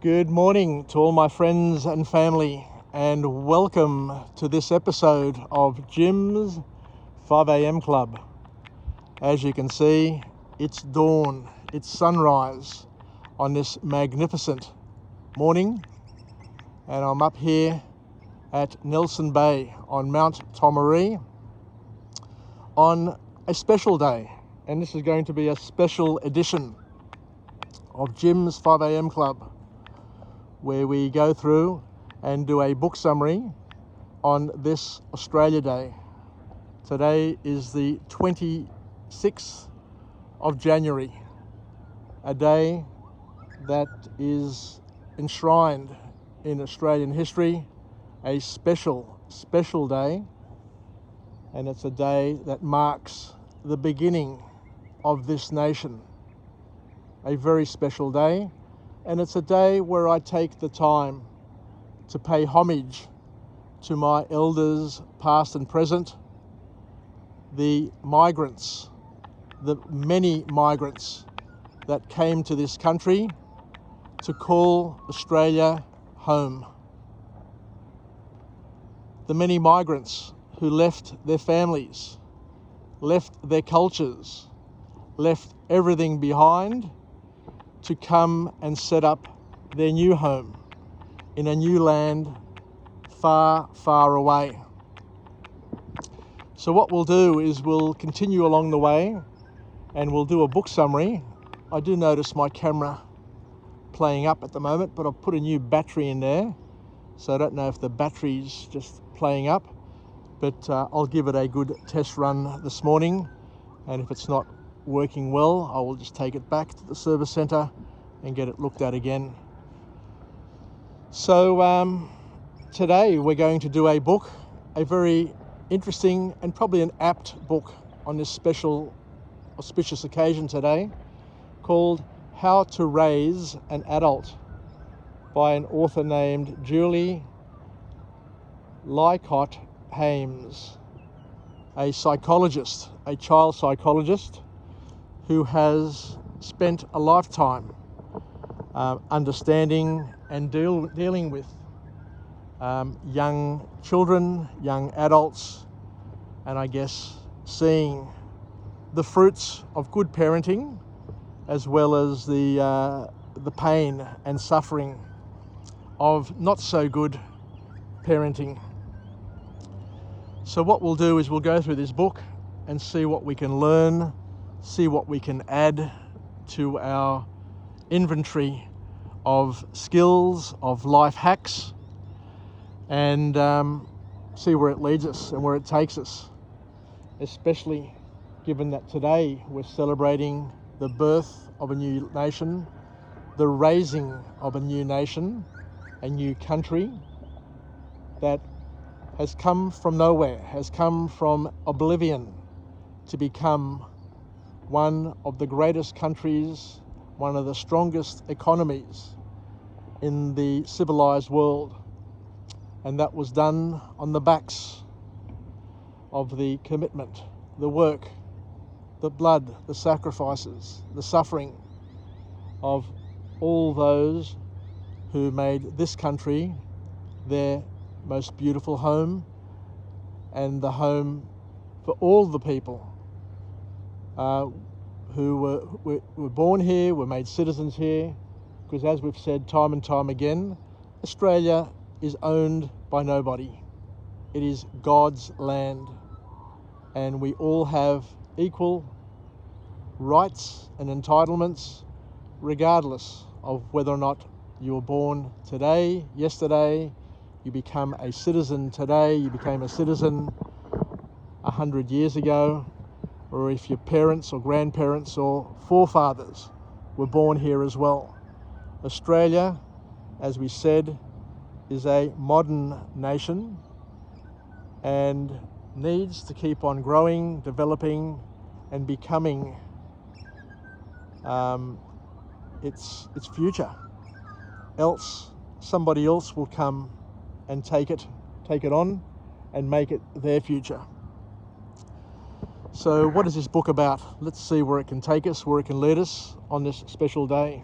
Good morning to all my friends and family, and welcome to this episode of Jim's 5 a.m. Club. As you can see, it's dawn, it's sunrise on this magnificent morning, and I'm up here at Nelson Bay on Mount Tomaree on a special day, and this is going to be a special edition of Jim's 5 a.m. Club, where we go through and do a book summary on this Australia Day. Today is the 26th of January, a day that is enshrined in Australian history, a special day, and it's a day that marks the beginning of this nation. A very special day. And it's a day where I take the time to pay homage to my elders, past and present, the migrants, the many migrants that came to this country to call Australia home. The many migrants who left their families, left their cultures, left everything behind to come and set up their new home in a new land far, far away. So what we'll do is we'll continue along the way and we'll do a book summary. I do notice my camera playing up at the moment, but I've put a new battery in there, so I don't know if the battery's just playing up, but I'll give it a good test run this morning, and if it's not working well, I will just take it back to the service centre and get it looked at again. So today we're going to do a book, a very interesting and probably an apt book on this special auspicious occasion today, called How to Raise an Adult, by an author named Lythcott Haims, a psychologist, a child psychologist who has spent a lifetime understanding and dealing with young children, young adults, and I guess seeing the fruits of good parenting as well as the pain and suffering of not so good parenting. So what we'll do is we'll go through this book and see what we can learn, see what we can add to our inventory of skills, of life hacks, and see where it leads us and where it takes us, especially given that today we're celebrating the birth of a new nation, the raising of a new nation, a new country that has come from nowhere, has come from oblivion to become one of the greatest countries, one of the strongest economies in the civilized world. And that was done on the backs of the commitment, the work, the blood, the sacrifices, the suffering of all those who made this country their most beautiful home, and the home for all the people who were born here, were made citizens here, because as we've said time and time again, Australia is owned by nobody. It is God's land, and we all have equal rights and entitlements regardless of whether or not you were born today, yesterday, you become a citizen today, you became a citizen 100 years ago, or if your parents or grandparents or forefathers were born here as well. Australia, as we said, is a modern nation and needs to keep on growing, developing, and becoming its future. Else, somebody else will come and take it on and make it their future. So what is this book about? Let's see where it can take us, where it can lead us on this special day.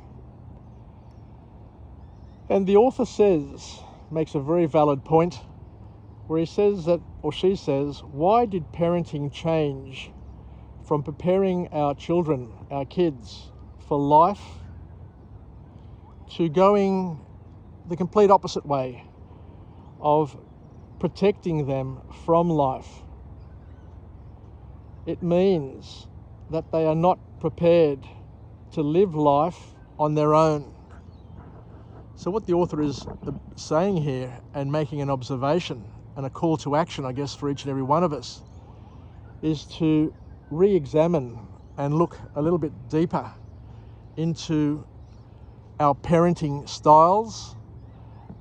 And the author makes a very valid point, where he says that, or she says, why did parenting change from preparing our children, our kids, for life to going the complete opposite way of protecting them from life? It means that they are not prepared to live life on their own. So what the author is saying here, and making an observation and a call to action, I guess, for each and every one of us, is to re-examine and look a little bit deeper into our parenting styles,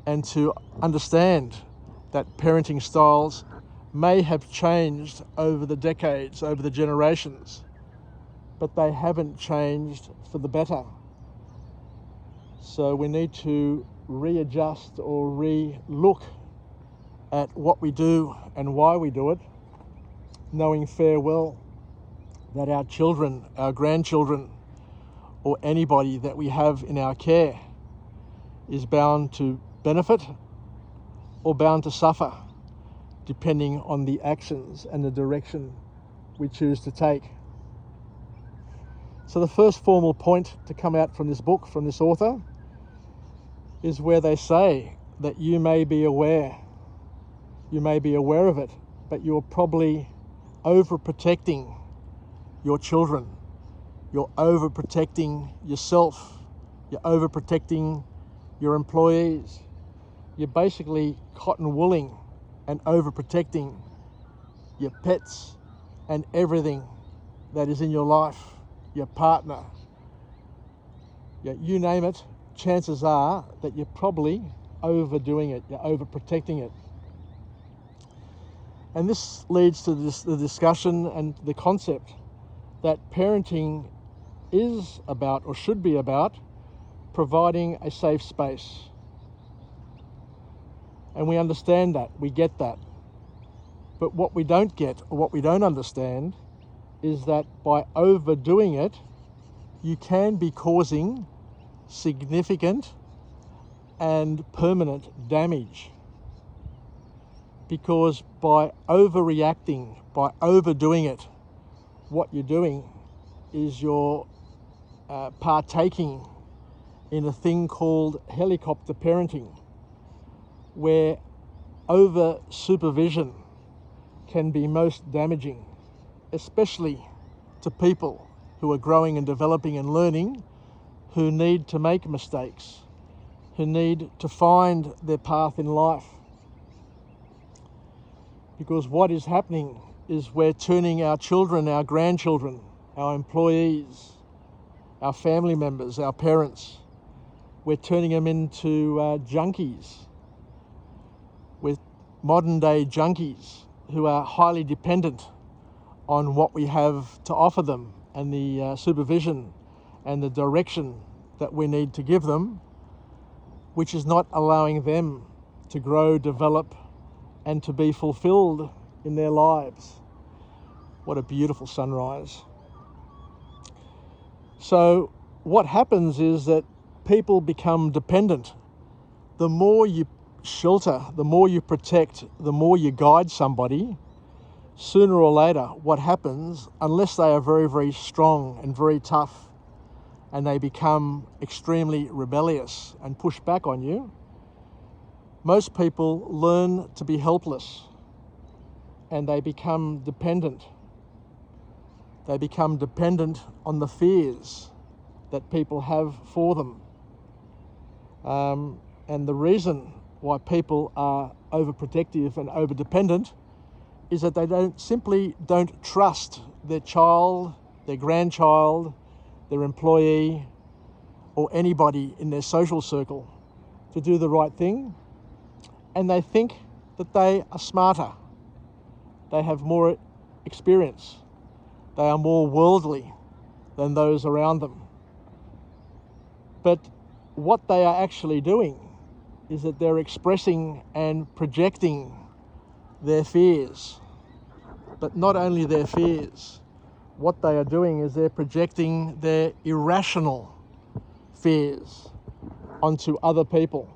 and to understand that parenting styles may have changed over the decades, over the generations, but they haven't changed for the better. So we need to readjust or re-look at what we do and why we do it, knowing fair well that our children, our grandchildren, or anybody that we have in our care is bound to benefit or bound to suffer, depending on the actions and the direction we choose to take. So the first formal point to come out from this book, from this author, is where they say that you may be aware of it, but you're probably overprotecting your children. You're overprotecting yourself. You're overprotecting your employees. You're basically cotton wooling and overprotecting your pets and everything that is in your life, your partner. You name it, chances are that you're probably overdoing it. You're overprotecting it. And this leads to the discussion and the concept that parenting is about, or should be about, providing a safe space. And we understand that, we get that. But what we don't get, or what we don't understand, is that by overdoing it, you can be causing significant and permanent damage. Because by overreacting, by overdoing it, what you're doing is you're partaking in a thing called helicopter parenting, where over supervision can be most damaging, especially to people who are growing and developing and learning, who need to make mistakes, who need to find their path in life. Because what is happening is we're turning our children, our grandchildren, our employees, our family members, our parents, we're turning them into junkies. We're modern day junkies who are highly dependent on what we have to offer them and the supervision and the direction that we need to give them, which is not allowing them to grow, develop, and to be fulfilled in their lives. What a beautiful sunrise. So what happens is that people become dependent. The more you shelter, the more you protect, the more you guide somebody, sooner or later what happens, unless they are very, very strong and very tough and they become extremely rebellious and push back on you, most people learn to be helpless and they become dependent. They become dependent on the fears that people have for them. And the reason why people are overprotective and overdependent is that they simply don't trust their child, their grandchild, their employee, or anybody in their social circle to do the right thing. And they think that they are smarter. They have more experience. They are more worldly than those around them. But what they are actually doing is that they're expressing and projecting their fears. But not only their fears, what they are doing is they're projecting their irrational fears onto other people.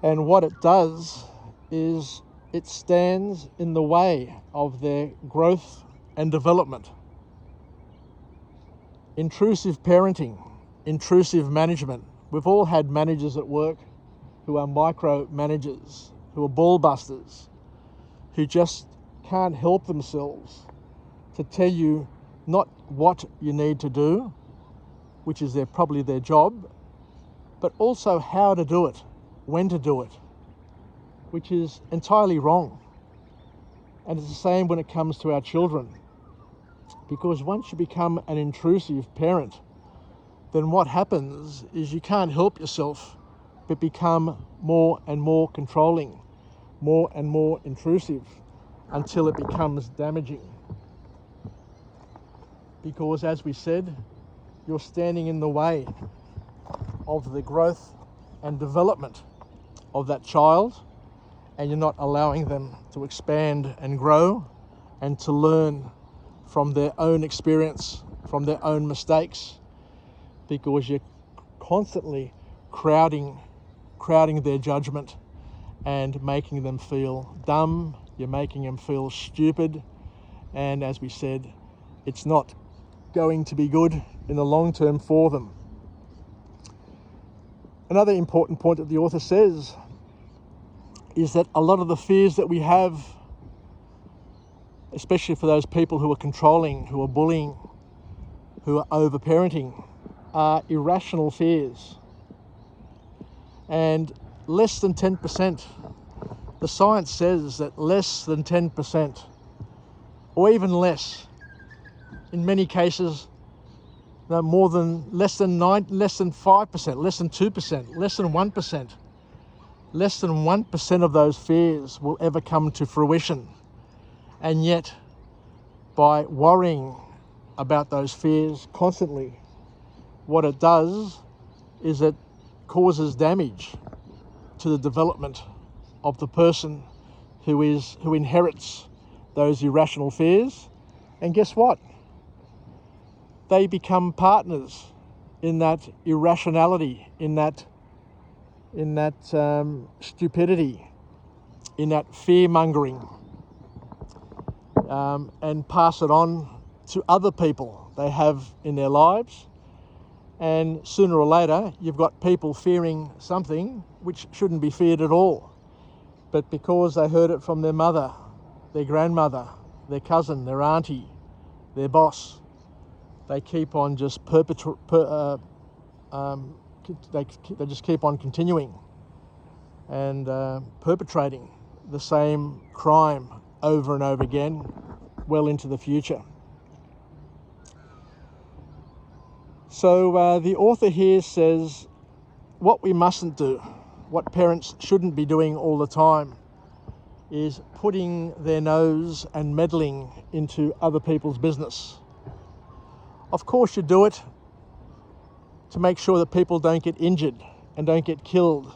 And what it does is it stands in the way of their growth and development. Intrusive parenting, intrusive management. We've all had managers at work who are micro-managers, who are ball busters, who just can't help themselves to tell you not what you need to do, which is probably their job, but also how to do it, when to do it, which is entirely wrong. And it's the same when it comes to our children. Because once you become an intrusive parent, then what happens is you can't help yourself but become more and more controlling, more and more intrusive, until it becomes damaging. Because, as we said, you're standing in the way of the growth and development of that child, and you're not allowing them to expand and grow and to learn from their own experience, from their own mistakes, because you're constantly crowding their judgment and making them feel dumb, you're making them feel stupid, and as we said, it's not going to be good in the long term for them. Another important point that the author says is that a lot of the fears that we have, especially for those people who are controlling, who are bullying, who are over-parenting, are irrational fears. And less than 10%, the science says that less than 10%, or even less, in many cases, no more than less than 5%, less than 2%, less than 1%, less than 1% of those fears will ever come to fruition. And yet, by worrying about those fears constantly, what it does is it causes damage to the development of the person who inherits those irrational fears. And guess what? They become partners in that irrationality, in that stupidity, in that fear-mongering, and pass it on to other people they have in their lives. And sooner or later, you've got people fearing something which shouldn't be feared at all. But because they heard it from their mother, their grandmother, their cousin, their auntie, their boss, they keep on just they just keep on continuing and perpetrating the same crime over and over again, well into the future. So the author here says what we mustn't do, what parents shouldn't be doing all the time, is putting their nose and meddling into other people's business. Of course you do it to make sure that people don't get injured and don't get killed.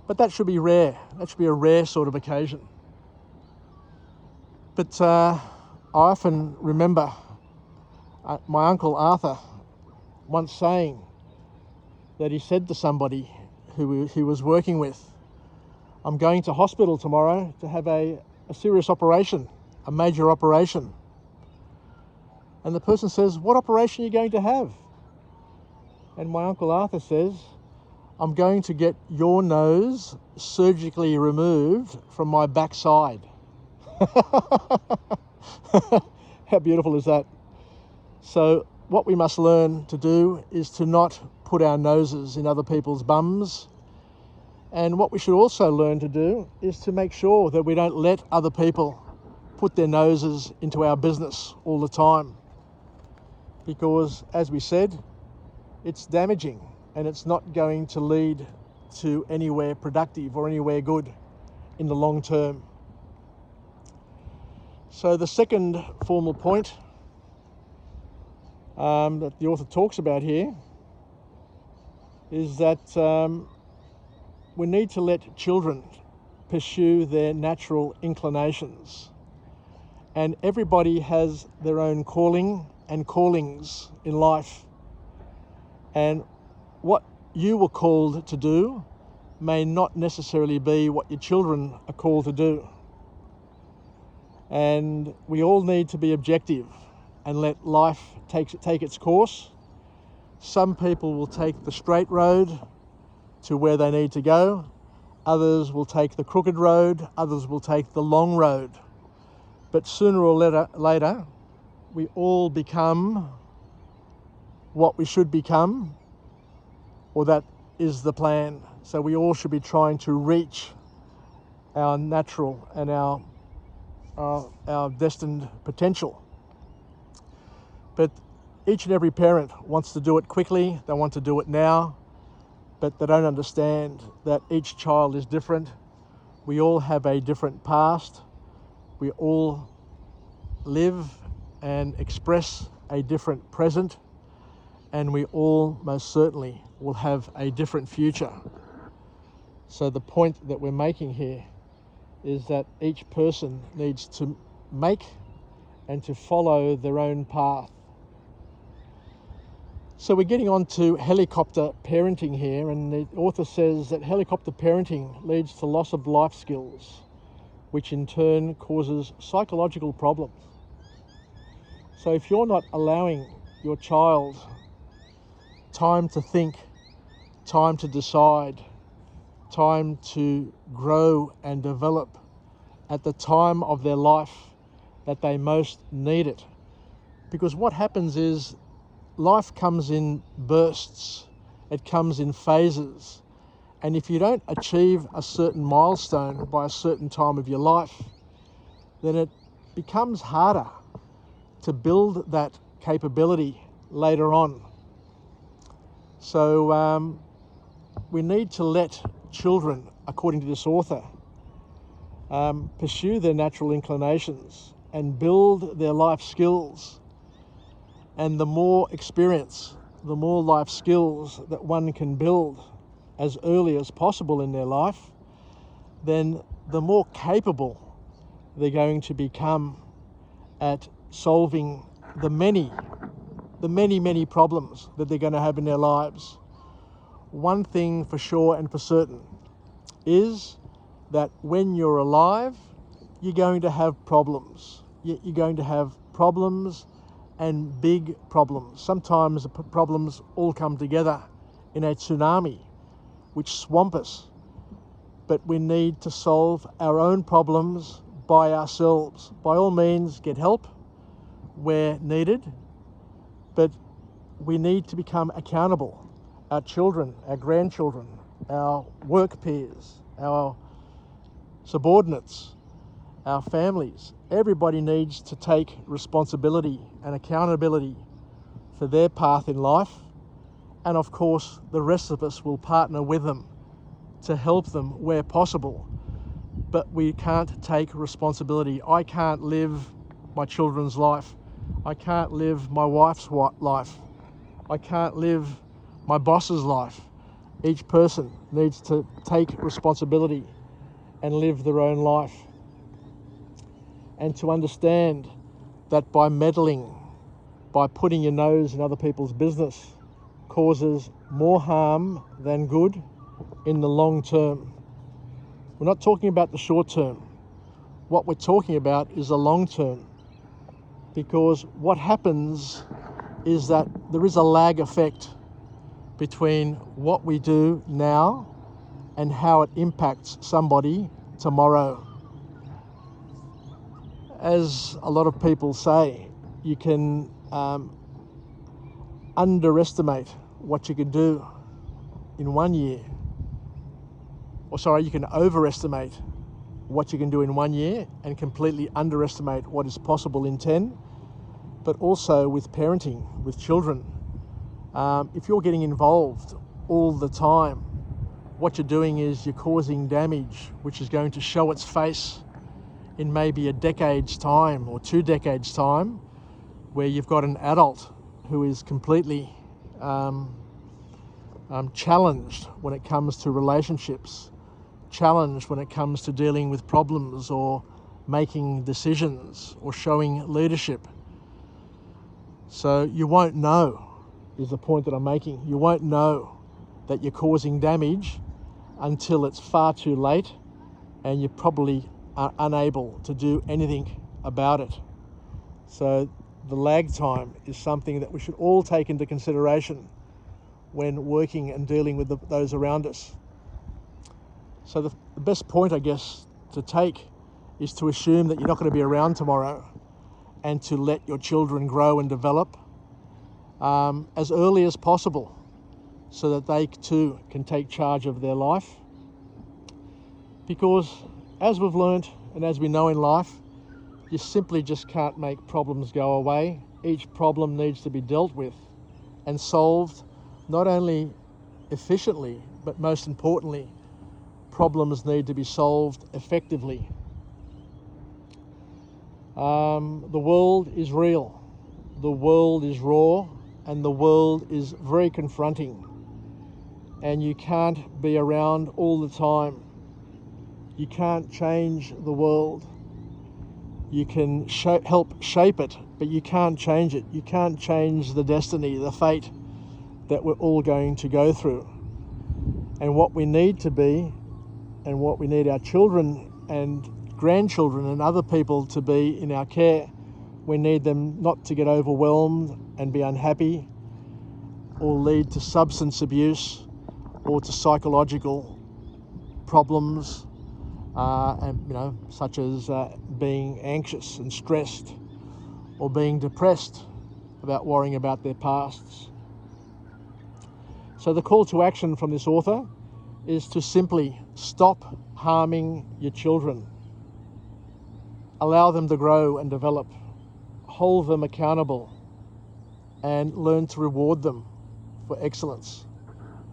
But that should be rare. That should be a rare sort of occasion. But I often remember my Uncle Arthur once saying that he said to somebody who he was working with, "I'm going to hospital tomorrow to have a serious operation, a major operation." And the person says, "What operation are you going to have?" And my Uncle Arthur says, "I'm going to get your nose surgically removed from my backside." How beautiful is that? So what we must learn to do is to not put our noses in other people's bums. And what we should also learn to do is to make sure that we don't let other people put their noses into our business all the time. Because, as we said, it's damaging and it's not going to lead to anywhere productive or anywhere good in the long term. So the second formal point that the author talks about here is that we need to let children pursue their natural inclinations. And everybody has their own calling and callings in life. And what you were called to do may not necessarily be what your children are called to do. And we all need to be objective and let life take its course. Some people will take the straight road to where they need to go. Others will take the crooked road. Others will take the long road. But sooner or later, we all become what we should become, or that is the plan. So we all should be trying to reach our natural and our destined potential. But each and every parent wants to do it quickly. They want to do it now, but they don't understand that each child is different. We all have a different past. We all live and express a different present, and we all most certainly will have a different future. So the point that we're making here is that each person needs to make and to follow their own path. So we're getting on to helicopter parenting here, and the author says that helicopter parenting leads to loss of life skills, which in turn causes psychological problems. So if you're not allowing your child time to think, time to decide, time to grow and develop at the time of their life that they most need it, because what happens is life comes in bursts, it comes in phases, and if you don't achieve a certain milestone by a certain time of your life, then it becomes harder to build that capability later on. So we need to let children, according to this author, pursue their natural inclinations and build their life skills. And the more experience, the more life skills that one can build as early as possible in their life, then the more capable they're going to become at solving the many problems that they're going to have in their lives. One thing for sure and for certain is that when you're alive, you're going to have problems. You're going to have problems, and big problems. Sometimes the problems all come together in a tsunami which swamp us. But we need to solve our own problems by ourselves. By all means, get help where needed, but we need to become accountable. Our children, our grandchildren, our work peers, our subordinates, our families, everybody needs to take responsibility and accountability for their path in life. And of course, the rest of us will partner with them to help them where possible. But we can't take responsibility. I can't live my children's life. I can't live my wife's life. I can't live my boss's life. Each person needs to take responsibility and live their own life. And to understand that by meddling, by putting your nose in other people's business, causes more harm than good in the long term. We're not talking about the short term. What we're talking about is the long term. Because what happens is that there is a lag effect between what we do now and how it impacts somebody tomorrow. As a lot of people say, you can underestimate what you can do in 1 year. You can overestimate what you can do in 1 year and completely underestimate what is possible in 10. But also with parenting, with children, if you're getting involved all the time, what you're doing is you're causing damage which is going to show its face in maybe a decade's time or 2 decades' time, where you've got an adult who is completely challenged when it comes to relationships, challenged when it comes to dealing with problems or making decisions or showing leadership. So you won't know, is the point that I'm making. You won't know that you're causing damage until it's far too late and you probably are unable to do anything about it. So the lag time is something that we should all take into consideration when working and dealing with those around us. So the best point, I guess, to take is to assume that you're not going to be around tomorrow, and to let your children grow and develop as early as possible so that they too can take charge of their life. Because as we've learned and as we know in life, you simply just can't make problems go away. Each problem needs to be dealt with and solved, not only efficiently, but most importantly, problems need to be solved effectively. The world is real, the world is raw, and the world is very confronting. And you can't be around all the time. You can't change the world. You can help shape it, but you can't change it. You can't change the destiny, the fate that we're all going to go through. And what we need to be, and what we need our children and grandchildren and other people to be in our care, we need them not to get overwhelmed and be unhappy or lead to substance abuse or to psychological problems, such as being anxious and stressed or being depressed about worrying about their pasts. So the call to action from this author is to simply stop harming your children. Allow them to grow and develop. Hold them accountable and learn to reward them for excellence.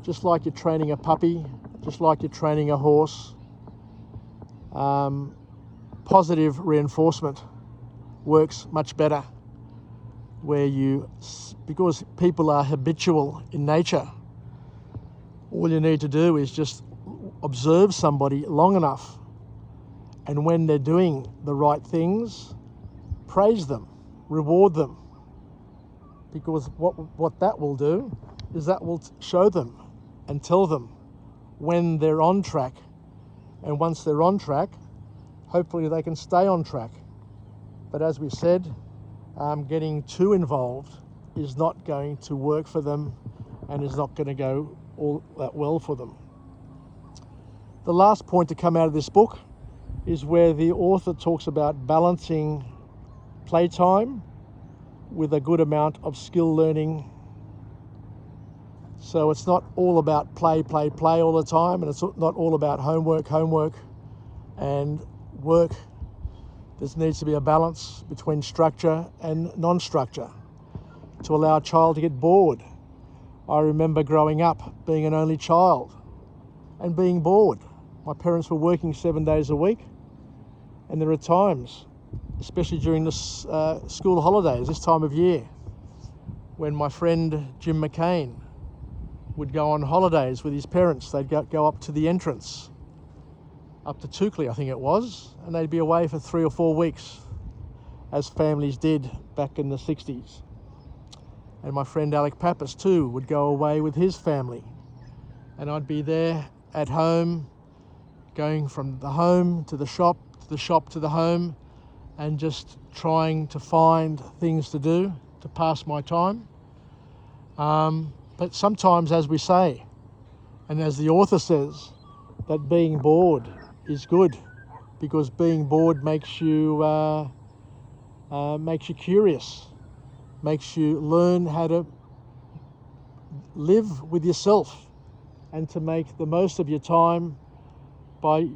Just like you're training a puppy, just like you're training a horse. Positive reinforcement works much better because people are habitual in nature. All you need to do is just observe somebody long enough, and when they're doing the right things, praise them, reward them. Because what that will do is that will show them and tell them when they're on track. And once they're on track, hopefully they can stay on track. But as we said, getting too involved is not going to work for them and is not going to go all that well for them. The last point to come out of this book is where the author talks about balancing playtime with a good amount of skill learning. So it's not all about play all the time, and it's not all about homework and work. There needs to be a balance between structure and non-structure to allow a child to get bored. I remember growing up being an only child and being bored. My parents were working 7 days a week, and there are times, especially during the school holidays, this time of year, when my friend Jim McCain would go on holidays with his parents. They'd go up to the entrance, up to Toukley, I think it was, and they'd be away for 3 or 4 weeks, as families did back in the 60s. And my friend Alec Pappas too would go away with his family, and I'd be there at home, going from the home to the shop, to the shop to the home, and just trying to find things to do to pass my time. But sometimes, as we say, and as the author says, that being bored is good, because being bored makes you curious, makes you learn how to live with yourself and to make the most of your time by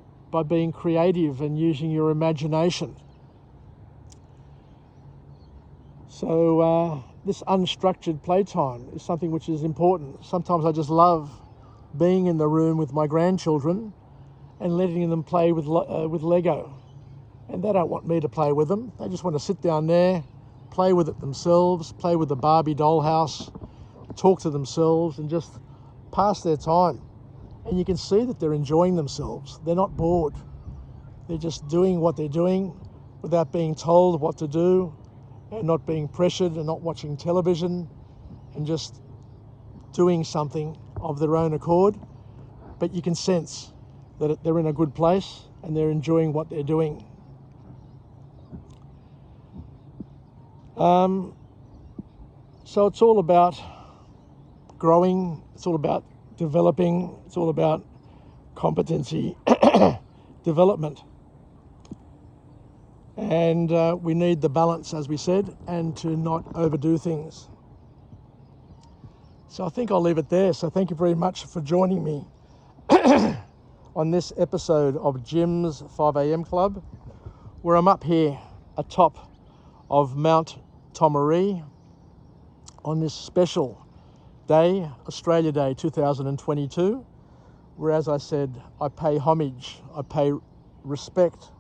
being creative and using your imagination. So this unstructured playtime is something which is important. Sometimes I just love being in the room with my grandchildren and letting them play with Lego. And they don't want me to play with them. They just want to sit down there, play with it themselves, play with the Barbie dollhouse, talk to themselves and just pass their time. And you can see that they're enjoying themselves. They're not bored. They're just doing what they're doing without being told what to do, and not being pressured, and not watching television, and just doing something of their own accord. but you can sense that they're in a good place and they're enjoying what they're doing. So it's all about growing, it's all about developing, it's all about competency development. And we need the balance, as we said, and to not overdo things. So I think I'll leave it there. So thank you very much for joining me on this episode of Jim's 5am Club, where I'm up here atop of Mount Tomaree on this special day, Australia Day 2022, where, as I said, I pay homage, I pay respect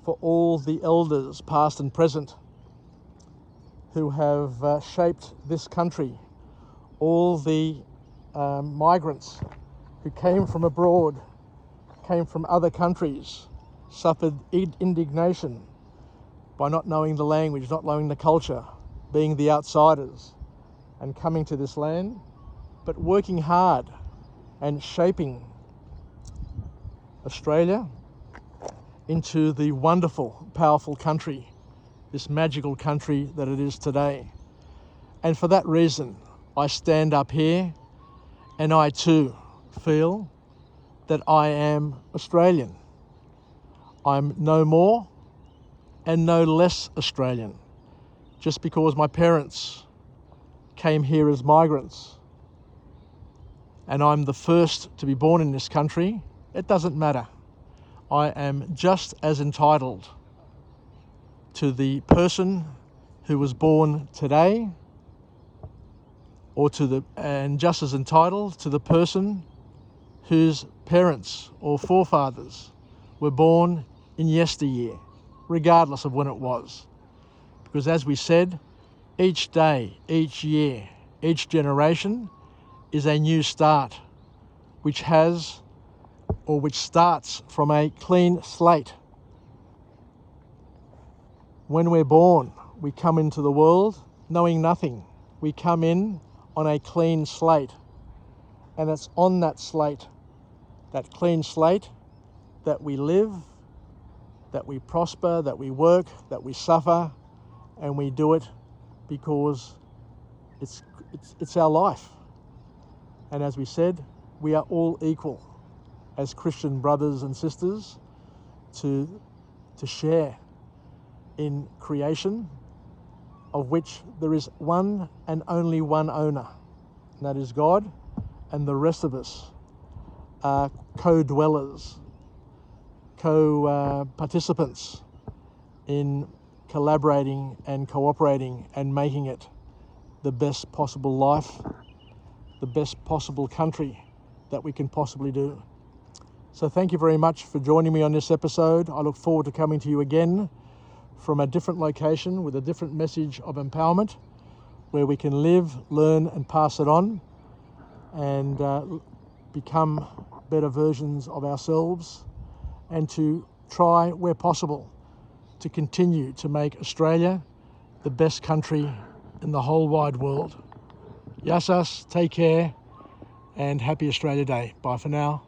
for all the elders, past and present, who have shaped this country, all the migrants who came from abroad, came from other countries, suffered indignation by not knowing the language, not knowing the culture, being the outsiders, and coming to this land, but working hard and shaping Australia into the wonderful, powerful country, this magical country that it is today. And for that reason, I stand up here and I too feel that I am Australian. I'm no more and no less Australian. Just because my parents came here as migrants and I'm the first to be born in this country, it doesn't matter. I am just as entitled to the person who was born today, and just as entitled to the person whose parents or forefathers were born in yesteryear, regardless of when it was. Because as we said, each day, each year, each generation is a new start, which starts from a clean slate. When we're born, we come into the world knowing nothing. We come in on a clean slate. And it's on that slate, that clean slate, that we live, that we prosper, that we work, that we suffer, and we do it because it's our life. And as we said, we are all equal as Christian brothers and sisters to share in creation, of which there is one and only one owner, and that is God, and the rest of us are co-dwellers, co-participants in collaborating and cooperating and making it the best possible life, the best possible country that we can possibly do. So thank you very much for joining me on this episode. I look forward to coming to you again from a different location with a different message of empowerment, where we can live, learn and pass it on and become better versions of ourselves, and to try, where possible, to continue to make Australia the best country in the whole wide world. Yassas, take care, and happy Australia Day. Bye for now.